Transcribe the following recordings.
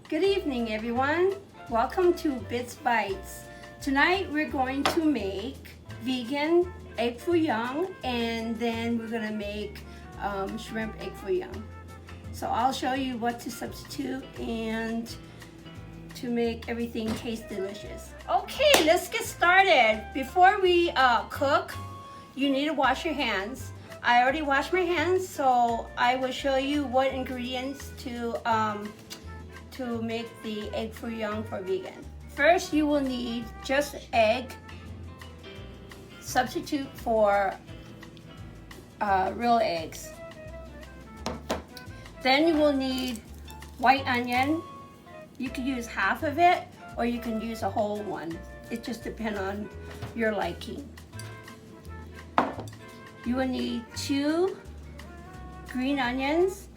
Good evening, everyone. Welcome to Bits Bites. Tonight we're going to make vegan Egg Foo Yung, and then we're going to make shrimp Egg Foo Yung. So I'll show you what to substitute and to make everything taste delicious. Okay, let's get started. Before we cook, you need to wash your hands. I already washed my hands, so I will show you what ingredients to make the Egg Foo Yung for vegan. First, you will need just egg, substitute for real eggs. Then you will need white onion. You can use half of it or you can use a whole one. It just depends on your liking. You will need 2 green onions,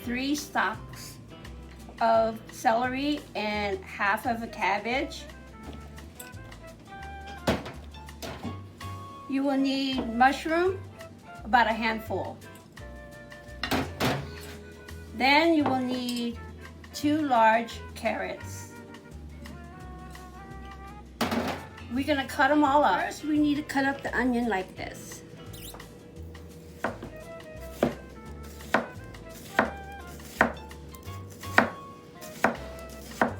3 stalks of celery, and half of a cabbage. You will need mushroom, about a handful. Then you will need 2 large carrots. We're gonna cut them all up. First, we need to cut up the onion like this.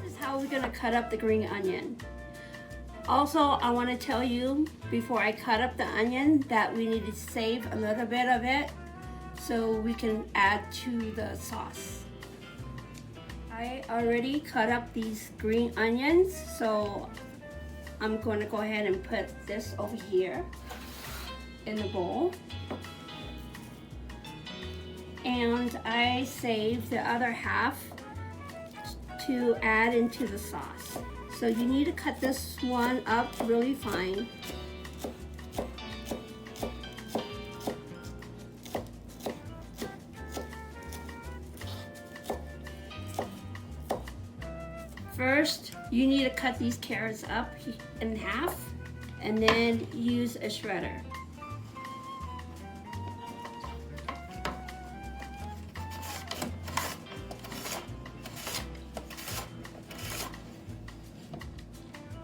This is how we're gonna cut up the green onion. Also, I want to tell you before I cut up the onion that we need to save a little bit of it so we can add to the sauce. I already cut up these green onions, so I'm going to go ahead and put this over here in the bowl. And I saved the other half to add into the sauce. So you need to cut this one up really fine. First, you need to cut these carrots up in half and then use a shredder.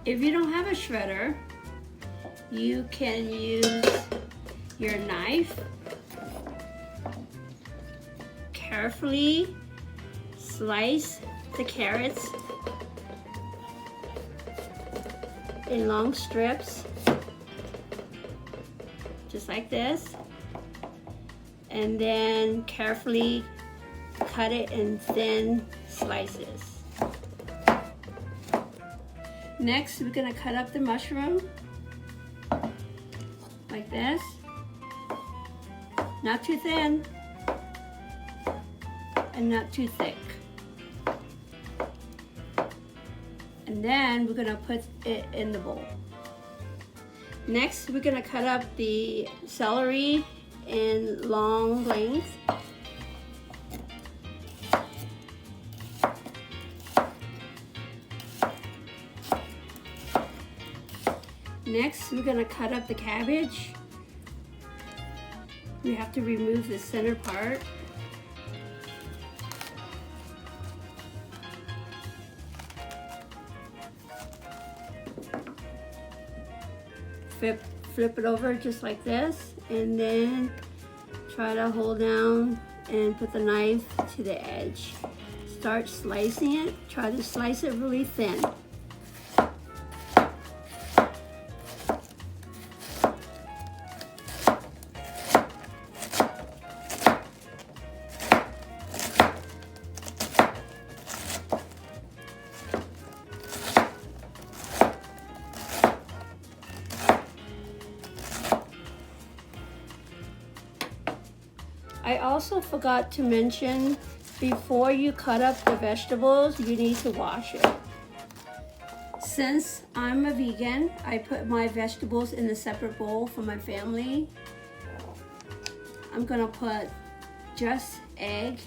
If you don't have a shredder, you can use your knife. Carefully slice the carrots in long strips, just like this, and then carefully cut it in thin slices. Next, we're gonna cut up the mushroom like this, not too thin and not too thick. And then we're gonna put it in the bowl. Next, we're gonna cut up the celery in long lengths. Next, we're gonna cut up the cabbage. We have to remove the center part. Flip it over just like this, and then try to hold down and put the knife to the edge. Start slicing it. Try to slice it really thin. I also forgot to mention, before you cut up the vegetables, you need to wash it. Since I'm a vegan, I put my vegetables in a separate bowl for my family. I'm gonna put just egg,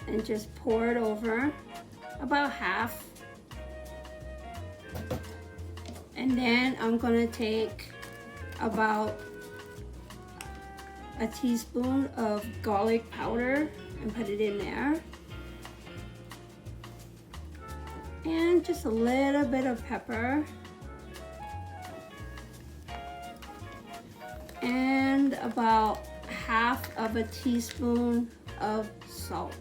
and just pour it over, about half. And then I'm gonna take about a teaspoon of garlic powder and put it in there. And just a little bit of pepper. And about half of a teaspoon of salt.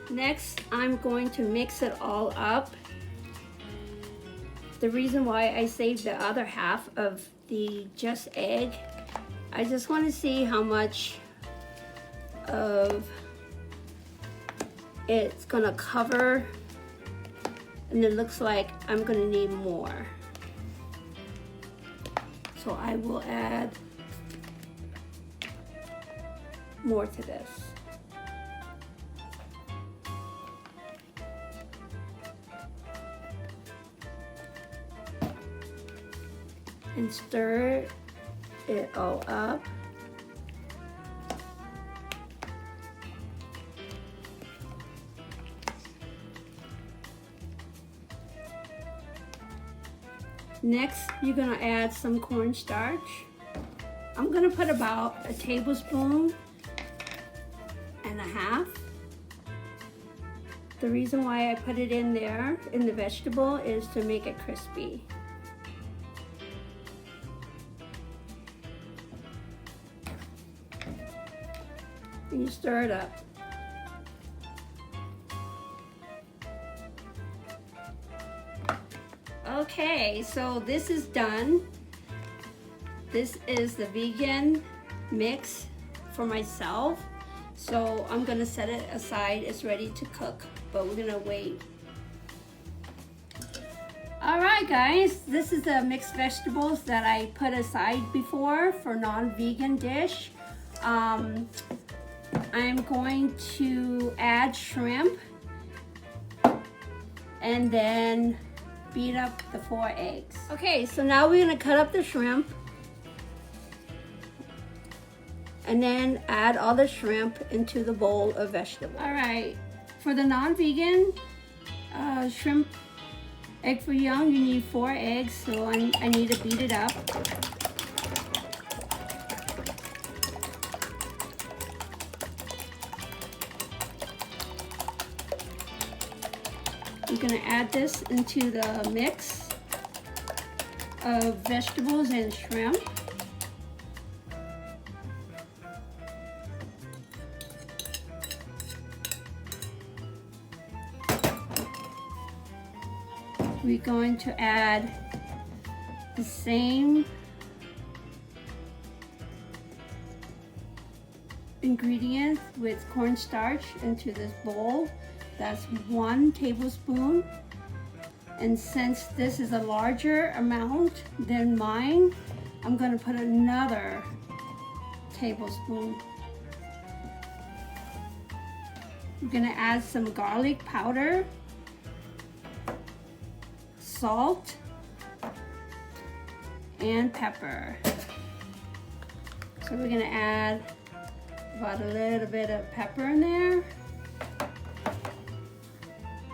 Next, I'm going to mix it all up. The reason why I saved the other half of the just egg, I just want to see how much of it's gonna cover, and it looks like I'm gonna need more. So I will add more to this. And stir it all up. Next, you're gonna add some cornstarch. I'm gonna put about a tablespoon and a half. The reason why I put it in there in the vegetable is to make it crispy. And you stir it up. Okay, so this is done. This is the vegan mix for myself. So I'm gonna set it aside. It's ready to cook, but we're gonna wait. All right, guys, this is the mixed vegetables that I put aside before for non-vegan dish. I'm going to add shrimp and then beat up the 4 eggs. Okay, so now we're gonna cut up the shrimp and then add all the shrimp into the bowl of vegetables. All right, for the non-vegan shrimp egg foo young, you need 4 eggs, so I need to beat it up. We're gonna add this into the mix of vegetables and shrimp. We're going to add the same ingredients with cornstarch into this bowl. That's 1 tablespoon. And since this is a larger amount than mine, I'm gonna put another tablespoon. We're gonna add some garlic powder, salt, and pepper. So we're gonna add about a little bit of pepper in there.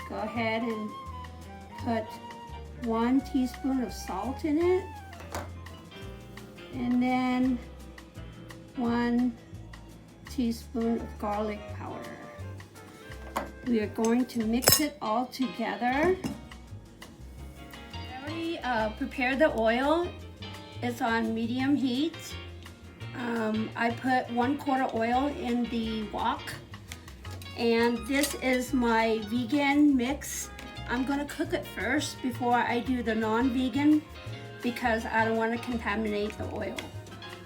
Go ahead and put 1 teaspoon of salt in it, and then 1 teaspoon of garlic powder. We are going to mix it all together. I already prepared the oil. It's on medium heat. I put 1/4 oil in the wok. And this is my vegan mix. I'm gonna cook it first before I do the non-vegan because I don't want to contaminate the oil.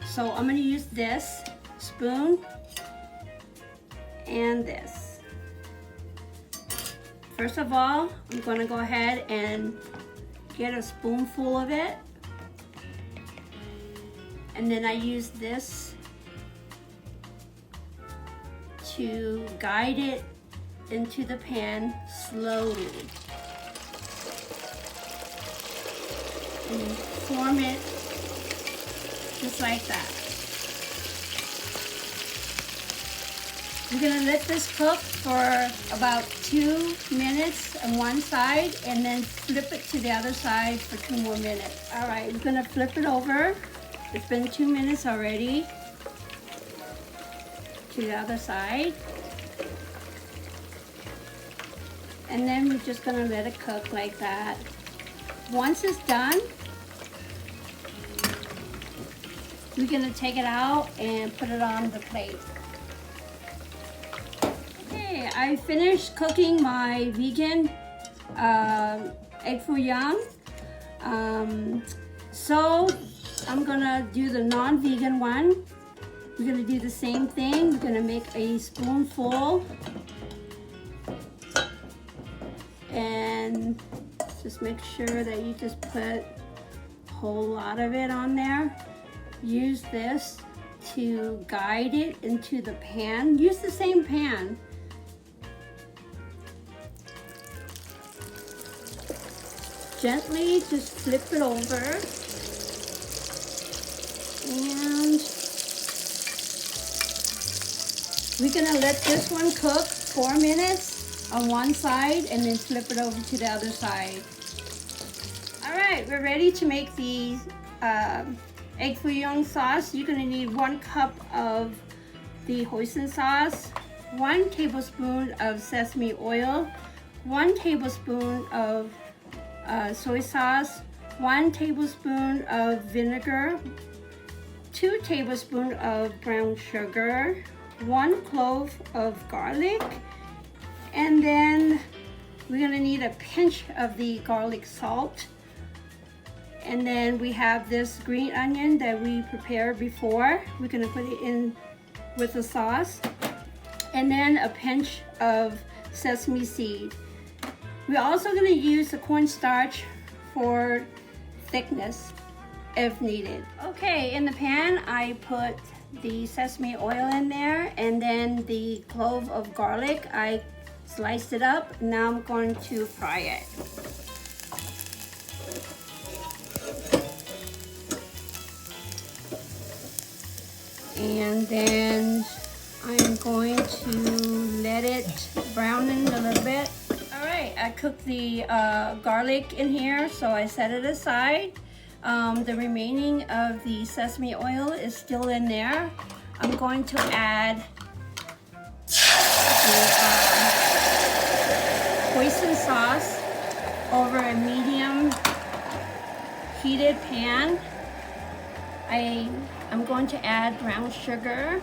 So I'm gonna use this spoon and this. First of all, I'm gonna go ahead and get a spoonful of it. And then I use this to guide it into the pan slowly and form it just like that. We're gonna let this cook for about 2 minutes on one side and then flip it to the other side for 2 more minutes. All right, we're gonna flip it over. It's been 2 minutes already. To the other side. And then we're just gonna let it cook like that. Once it's done, we're gonna take it out and put it on the plate. Okay, I finished cooking my vegan Egg Foo Yung. So I'm gonna do the non-vegan one. We're gonna do the same thing. We're gonna make a spoonful and just make sure that you just put a whole lot of it on there. Use this to guide it into the pan. Use the same pan. Gently just flip it over and we're gonna let this one cook 4 minutes on one side and then flip it over to the other side. All right, we're ready to make the Egg Foo Yung sauce. You're gonna need 1 cup of the hoisin sauce, 1 tablespoon of sesame oil, 1 tablespoon of soy sauce, 1 tablespoon of vinegar, 2 tablespoons of brown sugar, 1 clove of garlic, and then we're gonna need a pinch of the garlic salt. And then we have this green onion that we prepared before. We're gonna put it in with the sauce. And then a pinch of sesame seed. We're also gonna use the cornstarch for thickness if needed. Okay, in the pan, I put the sesame oil in there and then the clove of garlic. I sliced it up. Now I'm going to fry it. And then I'm going to let it brown in a little bit. All right, I cooked the garlic in here, so I set it aside. The remaining of the sesame oil is still in there. I'm going to add the hoisin sauce over a medium heated pan. I'm going to add brown sugar.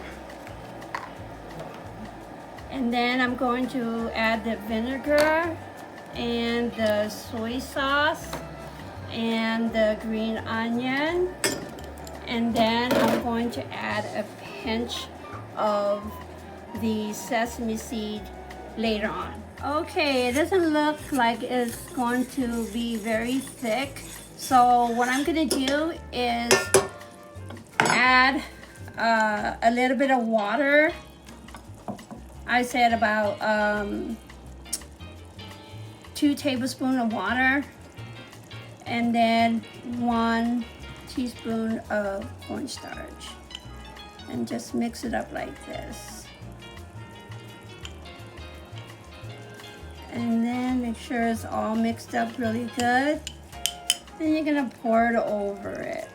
And then I'm going to add the vinegar and the soy sauce and the green onion. And then I'm going to add a pinch of the sesame seed later on. Okay, it doesn't look like it's going to be very thick. So what I'm gonna do is add a little bit of water. I said about 2 tablespoons of water, and then 1 teaspoon of cornstarch, and just mix it up like this. And then make sure it's all mixed up really good. Then you're gonna pour it over it.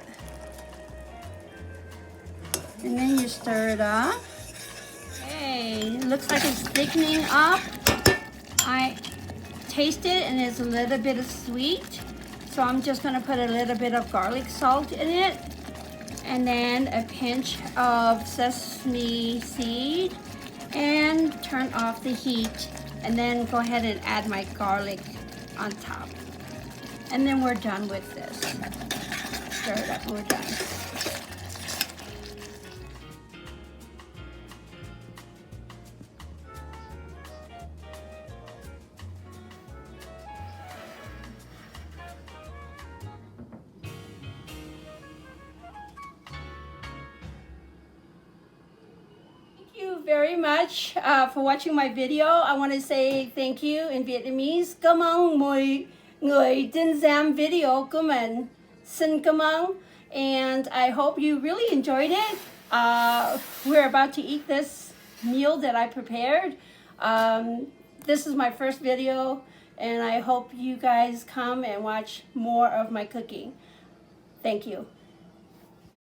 And then you stir it up. Okay, it looks like it's thickening up. I taste it and it's a little bit of sweet. So I'm just gonna put a little bit of garlic salt in it. And then a pinch of sesame seed. And turn off the heat. And then go ahead and add my garlic on top. And then we're done with this. Stir it up and we're done. Very much for watching my video. I want to say thank you in Vietnamese. Cảm ơn mọi người tin xem video của mình. Xin cảm ơn. And I hope you really enjoyed it. We're about to eat this meal that I prepared. This is my first video, and I hope you guys come and watch more of my cooking. Thank you.